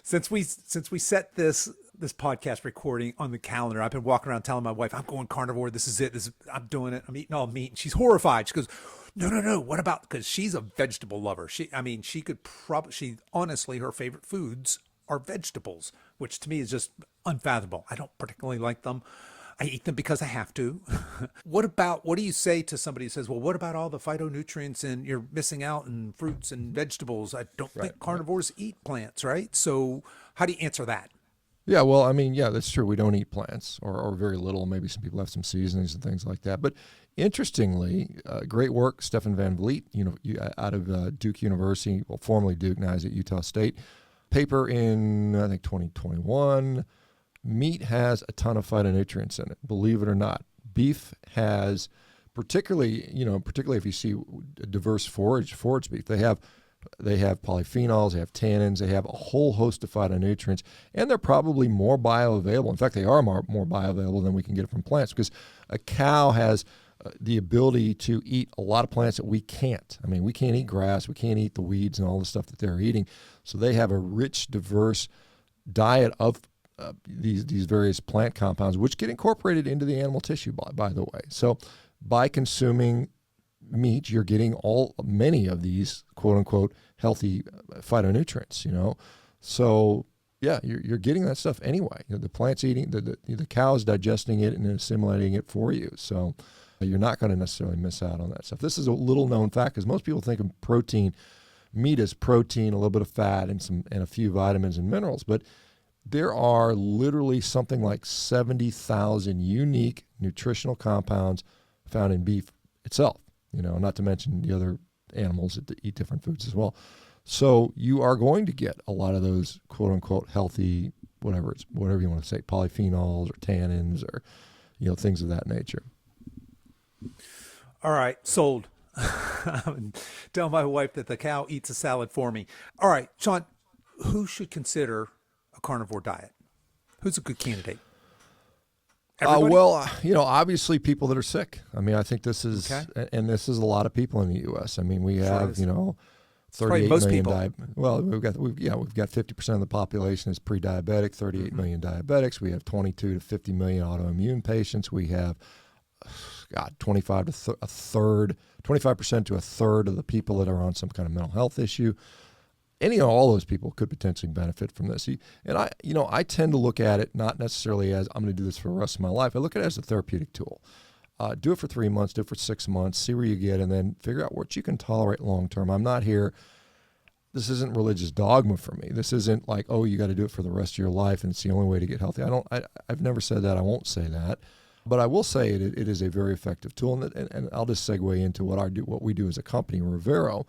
since we set this podcast recording on the calendar, I've been walking around telling my wife, I'm going carnivore. This is it. I'm doing it. I'm eating all meat. And she's horrified. She goes, no. What about, because she's a vegetable lover. She honestly, her favorite foods are vegetables, which to me is just unfathomable. I don't particularly like them. I eat them because I have to. What do you say to somebody who says, well, what about all the phytonutrients and you're missing out in fruits and vegetables? I don't think carnivores eat plants, right? So how do you answer that? Yeah, well, I mean, yeah, that's true. We don't eat plants, or very little. Maybe some people have some seasonings and things like that. But interestingly, great work, Stefan Van Vliet, out of Duke University, well, formerly Duke, now he's at Utah State. Paper in, I think, 2021. Meat has a ton of phytonutrients in it, believe it or not. Beef has, particularly if you see diverse forage beef, they have polyphenols, they have tannins, they have a whole host of phytonutrients, and they're probably more bioavailable. In fact, they are more bioavailable than we can get from plants, because a cow has the ability to eat a lot of plants that we can't. I mean, we can't eat grass, we can't eat the weeds and all the stuff that they're eating. So they have a rich, diverse diet of these various plant compounds, which get incorporated into the animal tissue, by the way. So by consuming meat, you're getting many of these quote unquote healthy phytonutrients, So yeah, you're getting that stuff anyway. The plant's eating, the cow's digesting it and assimilating it for you. So you're not going to necessarily miss out on that stuff. This is a little known fact, because most people think of meat as protein, a little bit of fat, and a few vitamins and minerals, but there are literally something like 70,000 unique nutritional compounds found in beef itself, not to mention the other animals that eat different foods as well. So you are going to get a lot of those quote unquote healthy, whatever you want to say, polyphenols or tannins or, things of that nature. All right, sold. Tell my wife that the cow eats a salad for me. All right, Shawn, who should consider a carnivore diet? Who's a good candidate? Obviously people that are sick. I mean, I think this is, and this is a lot of people in the U.S. I mean, we have, 38 million we've got 50% of the population is pre-diabetic, 38 million diabetics. We have 22 to 50 million autoimmune patients. We have, 25% to a third of the people that are on some kind of mental health issue. All those people could potentially benefit from this. And I tend to look at it not necessarily as I'm going to do this for the rest of my life. I look at it as a therapeutic tool. Do it for 3 months, do it for 6 months, see where you get, and then figure out what you can tolerate long term. I'm not here. This isn't religious dogma for me. This isn't like, oh, you got to do it for the rest of your life and it's the only way to get healthy. I've never said that. I won't say that. But I will say it is a very effective tool. And I'll just segue into what we do as a company, Rivero.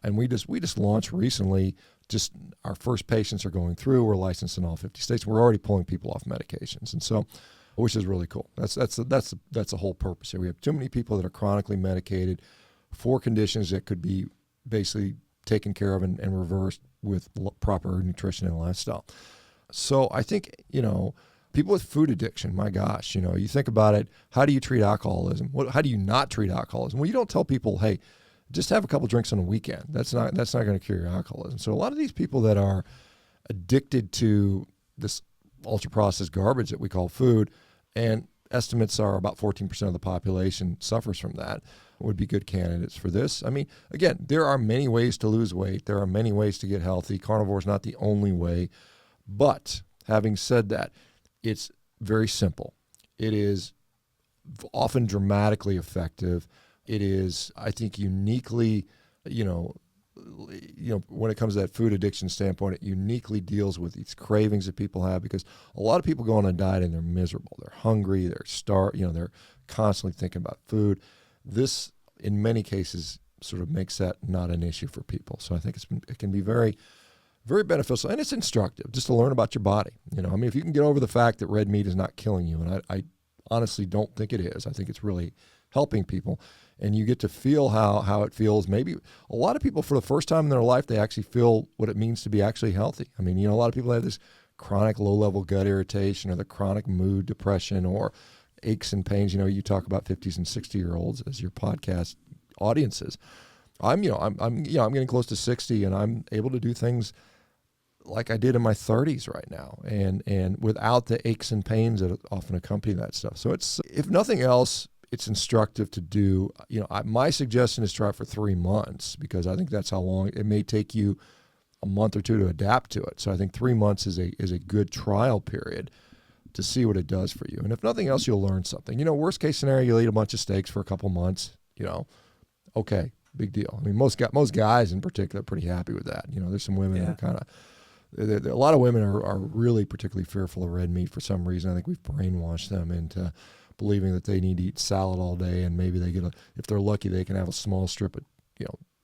And we just launched recently. Just our first patients are going through. We're licensed in all 50 states. We're already pulling people off medications, and so, which is really cool. That's the whole purpose here. We have too many people that are chronically medicated for conditions that could be basically taken care of and reversed with proper nutrition and lifestyle. So I think people with food addiction. My gosh, you think about it. How do you treat alcoholism? How do you not treat alcoholism? Well, you don't tell people, hey, just have a couple drinks on a weekend. That's not going to cure your alcoholism. So a lot of these people that are addicted to this ultra-processed garbage that we call food, and estimates are about 14% of the population suffers from that, would be good candidates for this. I mean, again, there are many ways to lose weight. There are many ways to get healthy. Carnivore is not the only way. But having said that, it's very simple. It is often dramatically effective. It is, I think, uniquely, when it comes to that food addiction standpoint, it uniquely deals with these cravings that people have, because a lot of people go on a diet and they're miserable. They're hungry. They're constantly thinking about food. This, in many cases, sort of makes that not an issue for people. So I think it can be very, very beneficial, and it's instructive just to learn about your body. If you can get over the fact that red meat is not killing you, and I honestly don't think it is. I think it's really helping people. and you get to feel how it feels. Maybe a lot of people, for the first time in their life, they actually feel what it means to be actually healthy. I mean, a lot of people have this chronic low-level gut irritation or the chronic mood depression or aches and pains. You talk about 50s and 60-year-olds as your podcast audiences. I'm getting close to 60, and I'm able to do things like I did in my 30s right now, and without the aches and pains that often accompany that stuff. So it's, if nothing else, it's instructive to do. My suggestion is try for 3 months, because I think that's how long it may take you, a month or two to adapt to it. So I think 3 months is a good trial period to see what it does for you. And if nothing else, you'll learn something. Worst case scenario, you'll eat a bunch of steaks for a couple months. Okay, big deal. I mean, most guys in particular are pretty happy with that. There's some women that are kind of. A lot of women are really particularly fearful of red meat for some reason. I think we've brainwashed them into believing that they need to eat salad all day, and maybe they if they're lucky, they can have a small strip of,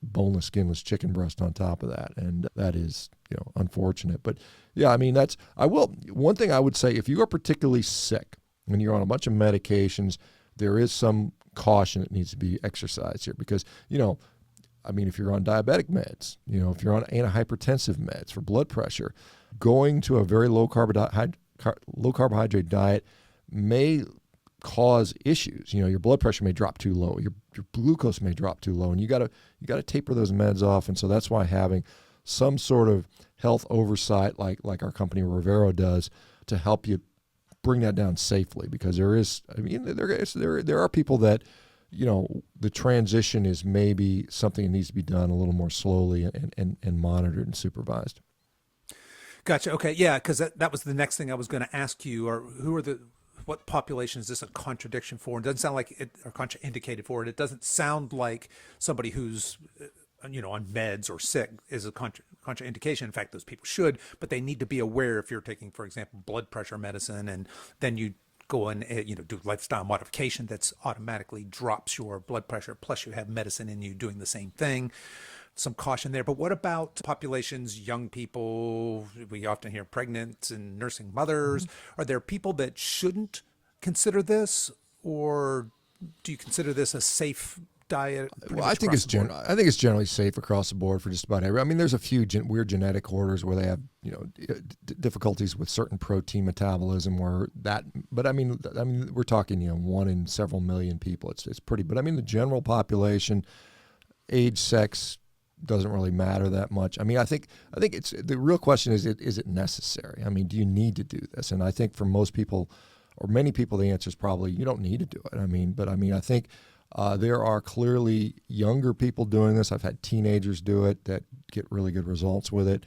boneless, skinless chicken breast on top of that, and that is, unfortunate. But yeah, I mean, one thing I would say, if you are particularly sick and you're on a bunch of medications, there is some caution that needs to be exercised here, because, if you're on diabetic meds, if you're on antihypertensive meds for blood pressure, going to a very low carbohydrate diet may cause issues. Your blood pressure may drop too low, your glucose may drop too low, and you got to taper those meds off. And so that's why having some sort of health oversight, like our company Rivero does, to help you bring that down safely, because there are people that, the transition is maybe something that needs to be done a little more slowly and monitored and supervised. Gotcha. Okay. Yeah. Because that was the next thing I was going to ask you, or what population is this a contradiction for? It doesn't sound like it, or contraindicated for it. It doesn't sound like somebody who's, on meds or sick is a contraindication. In fact, those people should, but they need to be aware if you're taking, for example, blood pressure medicine, and then you go and do lifestyle modification that's automatically drops your blood pressure, plus you have medicine in you doing the same thing. Some caution there. But what about populations, young people? We often hear pregnant and nursing mothers. Mm-hmm. Are there people that shouldn't consider this, or do you consider this a safe diet? Well, I think it's generally safe across the board for just about every. I mean, there's a few weird genetic orders where they have difficulties with certain protein metabolism, but I mean we're talking 1 in several million people. It's pretty. But I mean, the general population, age, sex doesn't really matter that much. I mean, I think it's the real question is it necessary? I mean, do you need to do this? And I think for most people, or many people, the answer is probably you don't need to do it. I think there are clearly younger people doing this. I've had teenagers do it that get really good results with it.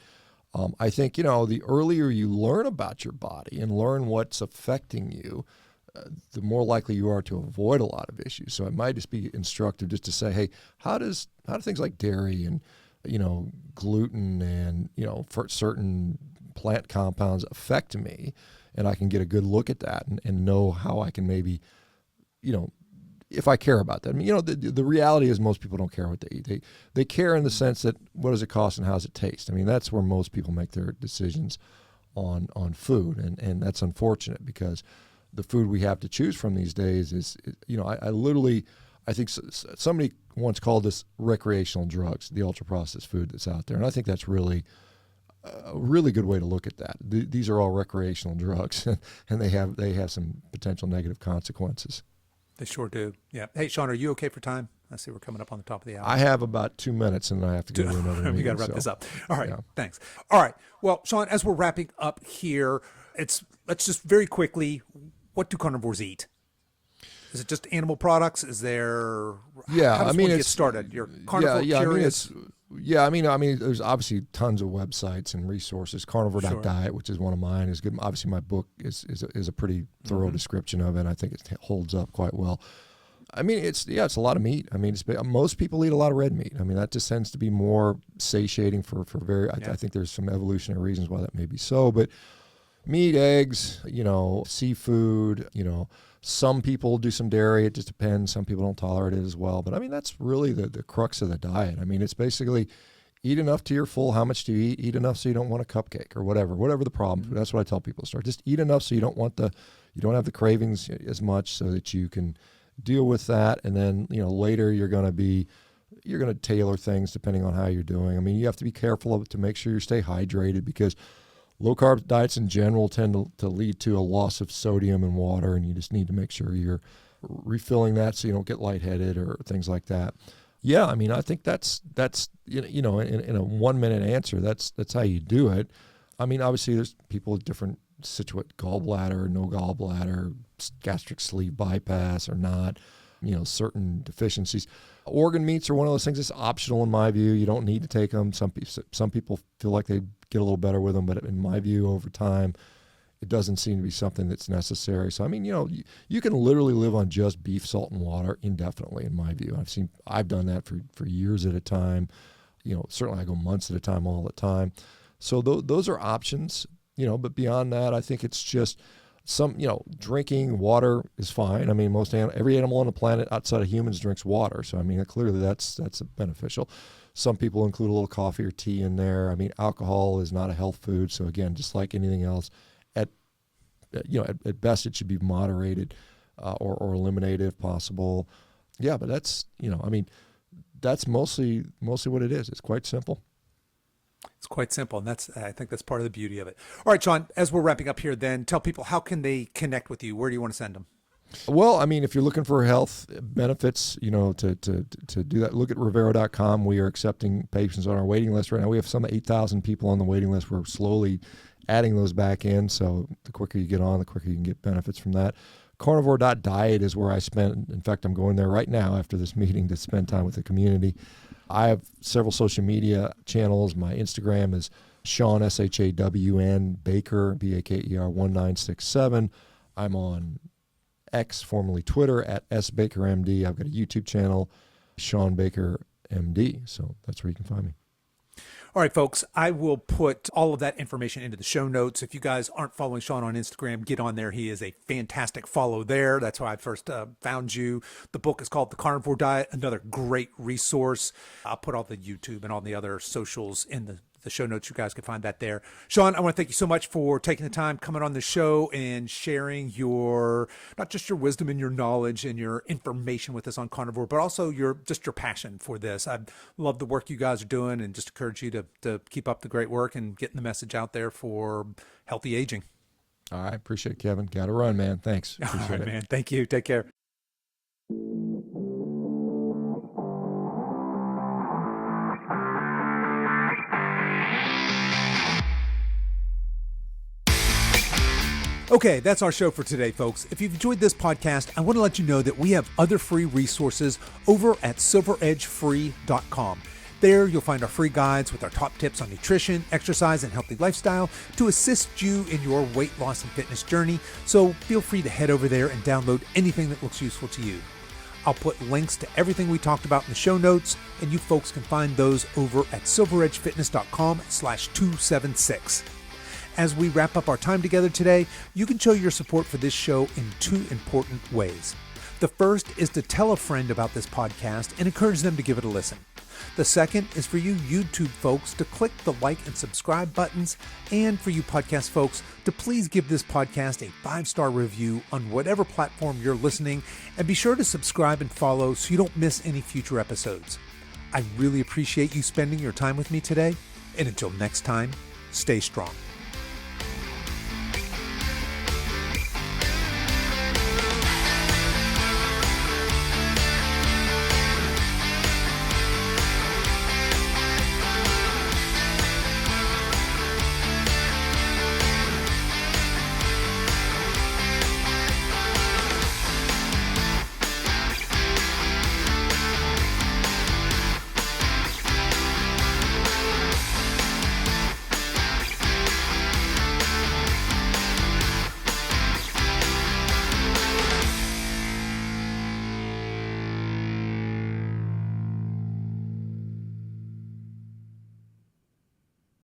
I think, the earlier you learn about your body and learn what's affecting you, the more likely you are to avoid a lot of issues. So it might just be instructive just to say, hey, how do things like dairy and, gluten and, for certain plant compounds affect me? And I can get a good look at that and know how I can maybe, if I care about that. I mean, the reality is most people don't care what they eat. They care in the sense that what does it cost and how does it taste? I mean, that's where most people make their decisions on food. And that's unfortunate, because the food we have to choose from these days is, I think somebody once called this recreational drugs, the ultra-processed food that's out there. And I think that's really a really good way to look at that. These are all recreational drugs, and they have some potential negative consequences. They sure do. Yeah. Hey, Shawn, are you okay for time? I see we're coming up on the top of the hour. I have about 2 minutes, and then I have to go to another meeting. We got to wrap this up. All right. Yeah. Thanks. All right. Well, Shawn, as we're wrapping up here, let's just very quickly, what do carnivores eat? Is it just animal products? Is there? Yeah. How does one get started? You're carnivore curious. I mean, there's obviously tons of websites and resources. Carnivore Diet, which is one of mine, is good. Obviously, my book is a pretty thorough description of it. I think it holds up quite well. I mean, it's a lot of meat. I mean, most people eat a lot of red meat. I mean, that just tends to be more satiating for very. I think there's some evolutionary reasons why that may be so, but meat, eggs, seafood, some people do some dairy. It just depends. Some people don't tolerate it as well. But I mean, that's really the crux of the diet. I mean, it's basically eat enough to your full. How much do you eat? Eat enough so you don't want a cupcake or whatever the problem. That's what I tell people to start. Just eat enough so you don't have the cravings as much, so that you can deal with that. And then, later you're going to tailor things depending on how you're doing. I mean, you have to be careful of it to make sure you stay hydrated, because low carb diets in general tend to lead to a loss of sodium and water, and you just need to make sure you're refilling that so you don't get lightheaded or things like that. Yeah, I mean, I think that's in a 1 minute answer, that's how you do it. I mean, obviously there's people with different gallbladder, no gallbladder, gastric sleeve bypass or not, certain deficiencies. Organ meats are one of those things that's optional in my view. You don't need to take them. Some people feel like they get a little better with them, but in my view, over time, it doesn't seem to be something that's necessary. So, I mean, you can literally live on just beef, salt, and water indefinitely, in my view. I've done that for years at a time. Certainly I go months at a time, all the time. So those are options, but beyond that, I think it's just drinking water is fine. I mean, every animal on the planet outside of humans drinks water. So, I mean, clearly that's beneficial. Some people include a little coffee or tea in there. I mean, alcohol is not a health food. So again, just like anything else, at best it should be moderated or eliminated if possible. Yeah, but that's, that's mostly what it is. It's quite simple. It's quite simple, and I think that's part of the beauty of it. All right, Shawn, as we're wrapping up here, then tell people, how can they connect with you? Where do you want to send them? Well, I mean, if you're looking for health benefits, to do that, look at Rivero.com. We are accepting patients on our waiting list right now. We have some 8,000 people on the waiting list. We're slowly adding those back in. So the quicker you get on, the quicker you can get benefits from that. Carnivore.diet is where I spend. In fact, I'm going there right now after this meeting to spend time with the community. I have several social media channels. My Instagram is Shawn, SHAWN, Baker, BAKER 1967. I'm on X, formerly Twitter, at SBakerMD. I've got a YouTube channel, Shawn Baker MD. So that's where you can find me. All right, folks, I will put all of that information into the show notes. If you guys aren't following Shawn on Instagram, get on there. He is a fantastic follow there. That's how I first found you. The book is called The Carnivore Diet, another great resource. I'll put all the YouTube and all the other socials in the show notes. You guys can find that there. Shawn, I want to thank you so much for taking the time, coming on the show and sharing not just your wisdom and your knowledge and your information with us on carnivore, but also your passion for this. I love the work you guys are doing, and just encourage you to keep up the great work and getting the message out there for healthy aging. All right. Appreciate it, Kevin. Got to run, man. Thanks. Appreciate all right, it. man. Thank you. Take care. Okay, that's our show for today, folks. If you've enjoyed this podcast, I want to let you know that we have other free resources over at silveredgefree.com. There, you'll find our free guides with our top tips on nutrition, exercise, and healthy lifestyle to assist you in your weight loss and fitness journey. So feel free to head over there and download anything that looks useful to you. I'll put links to everything we talked about in the show notes, and you folks can find those over at silveredgefitness.com/276. As we wrap up our time together today, you can show your support for this show in two important ways. The first is to tell a friend about this podcast and encourage them to give it a listen. The second is for you YouTube folks to click the like and subscribe buttons, and for you podcast folks to please give this podcast a 5-star review on whatever platform you're listening, and be sure to subscribe and follow so you don't miss any future episodes. I really appreciate you spending your time with me today, and until next time, stay strong.